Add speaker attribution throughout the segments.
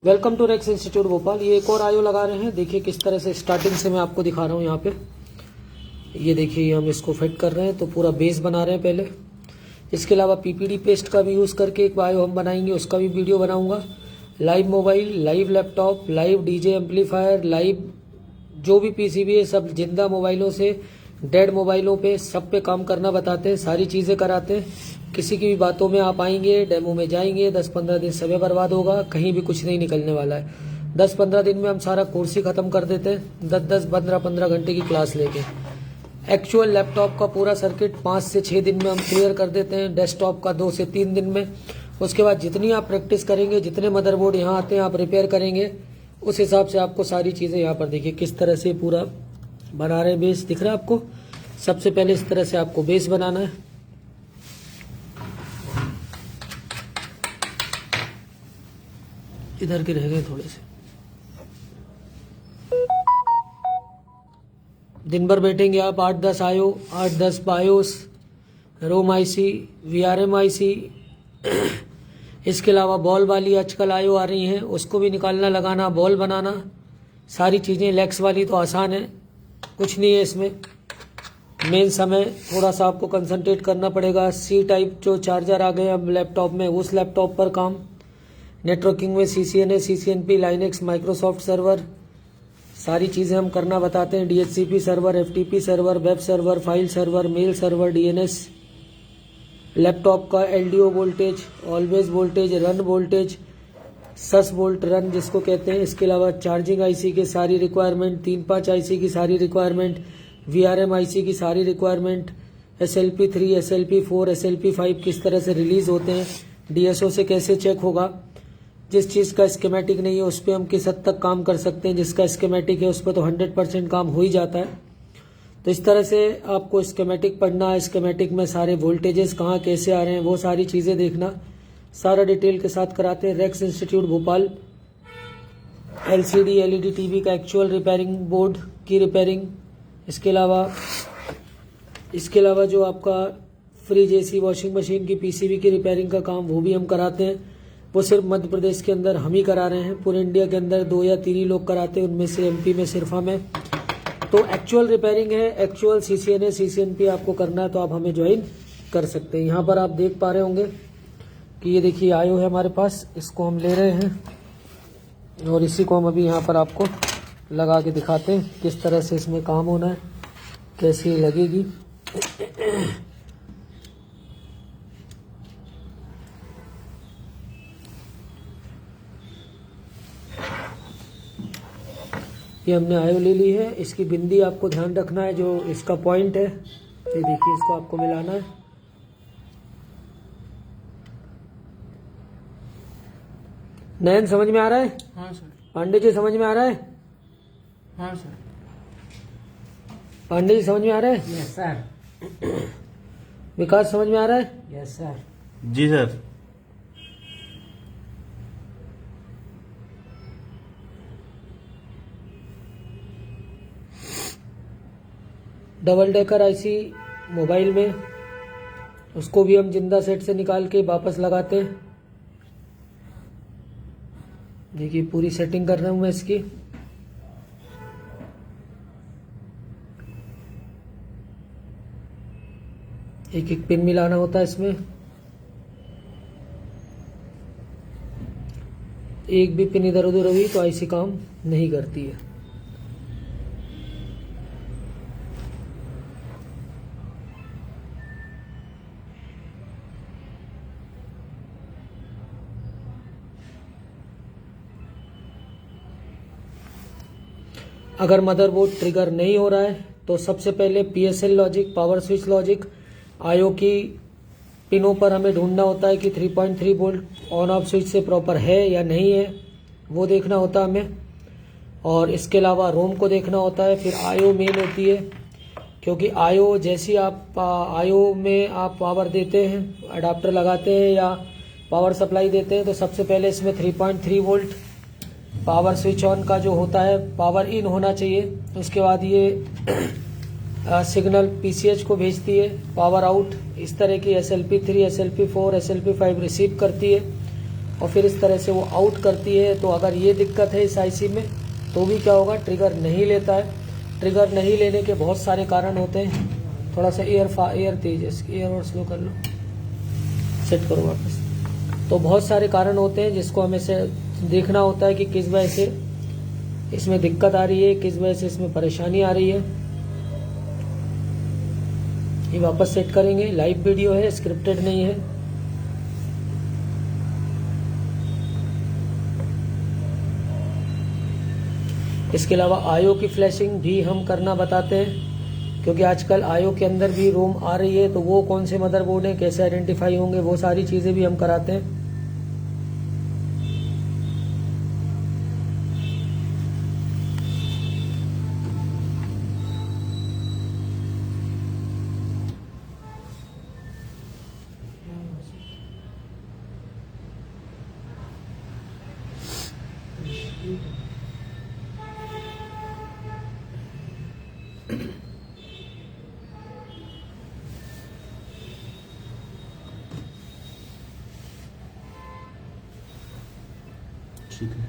Speaker 1: Welcome to Rex institute Bhopal. ये एक और आयो लगा रहे हैं। देखिए किस तरह से स्टार्टिंग से मैं आपको दिखा रहा हूँ। यहाँ पे ये देखिए हम इसको फिट कर रहे हैं तो पूरा बेस बना रहे हैं पहले। इसके अलावा पीपीडी पेस्ट का भी यूज़ करके एक आयो हम बनाएंगे, उसका भी वीडियो बनाऊंगा। Live mobile, live laptop, live DJ amplifier, live जो भी पीसीबी है सब जिंदा मोबाइलों से डेड मोबाइलों पे सब पे काम करना बताते हैं, सारी चीज़ें कराते हैं। किसी की भी बातों में आप आएंगे, डेमो में जाएंगे, 10-15 दिन समय बर्बाद होगा, कहीं भी कुछ नहीं निकलने वाला है। 10-15 दिन में हम सारा कोर्स ही खत्म कर देते हैं, 10-10, 15-15 घंटे की क्लास लेके। एक्चुअल लैपटॉप का पूरा सर्किट 5 से 6 दिन में हम क्लियर कर देते हैं, डेस्कटॉप का 2 से 3 दिन में। उसके बाद जितनी आप प्रैक्टिस करेंगे, जितने मदरबोर्ड यहाँ आते हैं आप रिपेयर करेंगे, उस हिसाब से आपको सारी चीज़ें यहाँ पर देखिए किस तरह से पूरा बना रहे हैं। बेस दिख रहा है आपको। सबसे पहले इस तरह से आपको बेस बनाना है। इधर के रह गए थोड़े से। दिन भर बैठेंगे आप, 8-10 आयो, 8-10 बायोस, रोम आईसी, वीआरएम आईसी, इसके अलावा बॉल वाली आजकल आयो आ रही हैं, उसको भी निकालना, लगाना, बॉल बनाना, सारी चीज़ें। लेक्स वाली तो आसान है, कुछ नहीं है इसमें। मेन समय थोड़ा सा आपको कंसंट्रेट करना पड़ेगा। सी टाइप जो चार्जर आ गए अब लैपटॉप में, उस लैपटॉप पर काम। नेटवर्किंग में CCNA, CCNP, Linux, Microsoft server, सारी चीज़ें हम करना बताते हैं। DHCP server, FTP server, web server, file server, mail server, DNS, laptop का LDO voltage, always voltage, run voltage, sus volt run जिसको कहते हैं। इसके अलावा चार्जिंग IC के सारी रिक्वायरमेंट, 3-5 IC की सारी रिक्वायरमेंट, VRM IC की सारी रिक्वायरमेंट, SLP3, SLP4, SLP5 किस तरह से रिलीज होते हैं, DSO से कैसे चेक होगा। जिस चीज़ का स्कीमेटिक नहीं है उस पर हम किस हद तक काम कर सकते हैं, जिसका स्कीमेटिक है उस पर तो 100% काम हो ही जाता है। तो इस तरह से आपको स्कीमेटिक पढ़ना है। स्कीमेटिक में सारे वोल्टेजेस कहाँ कैसे आ रहे हैं वो सारी चीज़ें देखना, सारा डिटेल के साथ कराते हैं। Rex institute Bhopal. LCD LED TV का एक्चुअल रिपेयरिंग, बोर्ड की रिपेयरिंग, इसके अलावा जो आपका फ्रिज, AC, वॉशिंग मशीन की PCB की रिपेयरिंग का काम वो भी हम कराते हैं। वो सिर्फ मध्य प्रदेश के अंदर हम ही करा रहे हैं, पूरे इंडिया के अंदर 2 या 3 ही लोग कराते हैं, उनमें से MP में सिर्फ हम हैं। तो एक्चुअल रिपेयरिंग है, एक्चुअल CCNA, CCNP आपको करना है तो आप हमें ज्वाइन कर सकते हैं। यहाँ पर आप देख पा रहे होंगे कि ये देखिए आयो है हमारे पास, इसको हम ले रहे हैं और इसी को हम अभी यहाँ पर आपको लगा के दिखाते हैं किस तरह से इसमें काम होना है, कैसी लगेगी। ये हमने आयो ले ली है। इसकी बिंदी आपको ध्यान रखना है, जो इसका पॉइंट है ये देखिए, इसको आपको मिलाना है। नयन समझ में आ रहा है?
Speaker 2: हाँ सर।
Speaker 1: पांडे जी समझ में आ रहा है?
Speaker 2: हाँ सर।
Speaker 1: पांडे जी समझ में आ रहा है?
Speaker 2: Yes sir.
Speaker 1: विकास समझ में आ रहा है?
Speaker 2: Yes sir.
Speaker 3: जी sir.
Speaker 1: Double decker IC mobile में, उसको भी हम जिंदा सेट से निकाल के वापस लगाते हैं। देखिए पूरी सेटिंग कर रहा हूं मैं इसकी। एक एक पिन मिलाना होता है इसमें, एक भी पिन इधर उधर हुई तो IC काम नहीं करती है। अगर मदरबोर्ड ट्रिगर नहीं हो रहा है तो सबसे पहले PSL logic, power switch logic, आयो की पिनों पर हमें ढूंढना होता है कि 3.3 वोल्ट ऑन ऑफ स्विच से प्रॉपर है या नहीं है, वो देखना होता है हमें। और इसके अलावा रोम को देखना होता है। फिर आयो मेन होती है, क्योंकि आयो जैसी आप आयो में आप पावर देते हैं, अडाप्टर लगाते हैं या पावर सप्लाई देते हैं, तो सबसे पहले इसमें 3.3 वोल्ट पावर स्विच ऑन का जो होता है पावर इन होना चाहिए। उसके बाद ये सिग्नल PCH को भेजती है, पावर आउट इस तरह की SLP3, SLP4, SLP5 रिसीव करती है। और फिर इस तरह से वो आउट करती है। तो अगर ये दिक्कत है इस आईसी में तो भी क्या होगा, ट्रिगर नहीं लेता है। ट्रिगर नहीं लेने के बहुत सारे कारण होते हैं। थोड़ा सा एयर तेज है, एयर और स्लो कर लो, सेट करो वापस। तो बहुत सारे कारण होते हैं जिसको हमें से देखना होता है कि किस वजह से इसमें दिक्कत आ रही है, किस वजह से इसमें परेशानी आ रही है। ये वापस सेट करेंगे। लाइव वीडियो है, स्क्रिप्टेड नहीं है। इसके अलावा आईओ की फ्लैशिंग भी हम करना बताते हैं, क्योंकि आजकल आईओ के अंदर भी रोम आ रही है। तो वो कौन से मदरबोर्ड हैं, कैसे आइडेंटिफाई होंगे, वो सारी चीज़ें भी हम कराते हैं।
Speaker 3: ठीक है,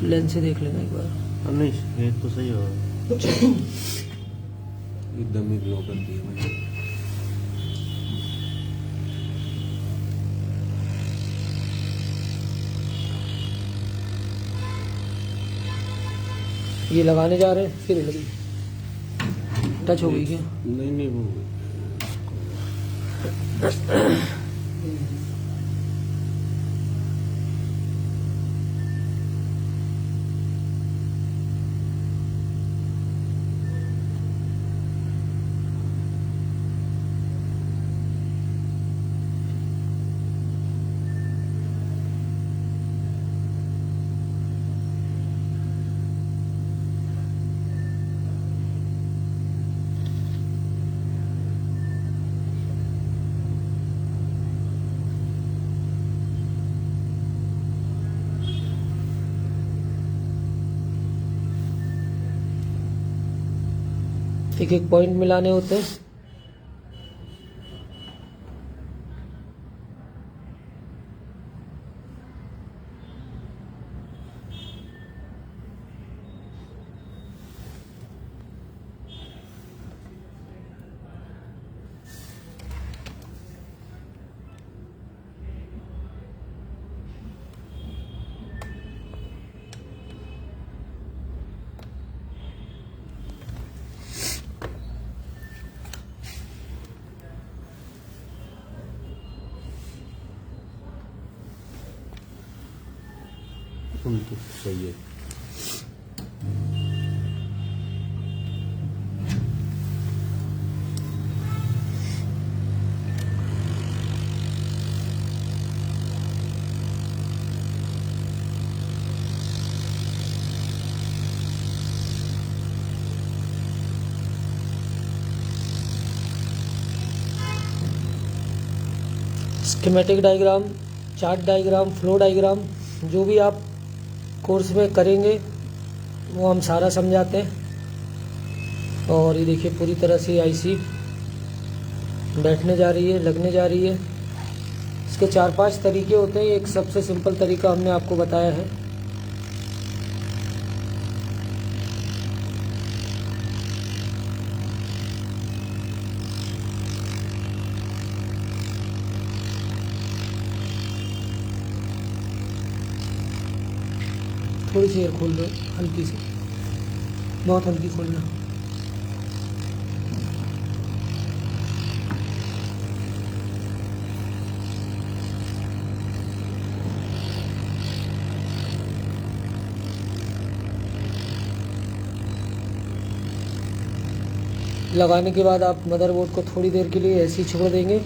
Speaker 1: लेंस से देख लेना एक बार।
Speaker 3: नहीं ये तो सही होगा। एकदम ही ग्लो करती है मुझे।
Speaker 1: ये लगाने जा रहे हैं, फिर लगी टच हो गई क्या?
Speaker 3: नहीं वो
Speaker 1: एक एक पॉइंट मिलाने होते हैं।
Speaker 3: तो सही है।
Speaker 1: Schematic diagram, chart diagram, flow diagram, जो भी आप कोर्स में करेंगे वो हम सारा समझाते हैं। और ये देखिए पूरी तरह से आईसी बैठने जा रही है, लगने जा रही है। इसके 4-5 तरीके होते हैं। एक सबसे सिंपल तरीका हमने आपको बताया है। थोड़ी सी एयर खोल लो, हल्की सी, बहुत हल्की खोलना। लगाने के बाद आप मदरबोर्ड को थोड़ी देर के लिए ऐसे ही छोड़ देंगे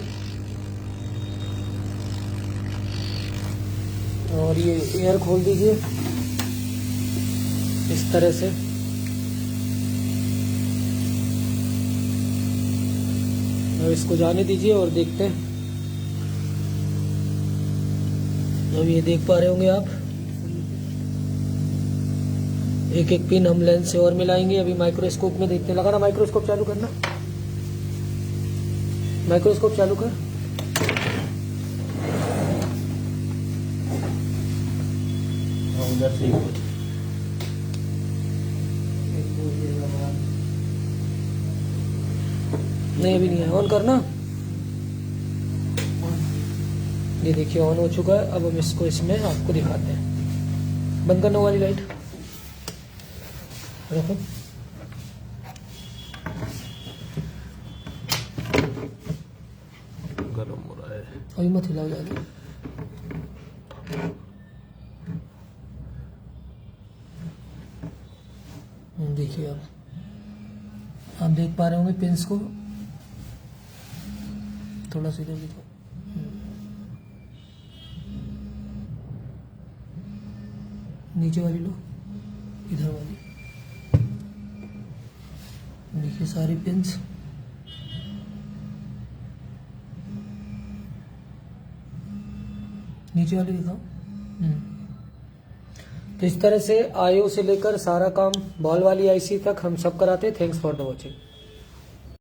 Speaker 1: और ये एयर खोल दीजिए इस तरह से। अब इसको जाने दीजिए और देखते हैं। अब ये देख पा रहे होंगे आप, एक एक पिन हम लेंस से और मिलाएंगे। अभी माइक्रोस्कोप में देखते हैं। लगाना, माइक्रोस्कोप चालू करना, माइक्रोस्कोप चालू कर।
Speaker 3: इधर से ही
Speaker 1: नहीं अभी नहीं है, ऑन करना। ये देखिए ऑन हो चुका है। अब हम इसको इसमें आपको दिखाते हैं। बंद करना वाली लाइट रखो।
Speaker 3: गर्म हो रहा है।
Speaker 1: अभी मत हिलाओ ज़्यादा। देखिए अब आप देख पा रहे होंगे पिंस को। थोड़ा सा इधर देखो। नीचे वाली लो, इधर वाली देखिए सारी पिंस। नीचे वाली दिखाओ। तो इस तरह से आईओ से लेकर सारा काम बॉल वाली आईसी तक हम सब कराते हैं। Thanks for the watching.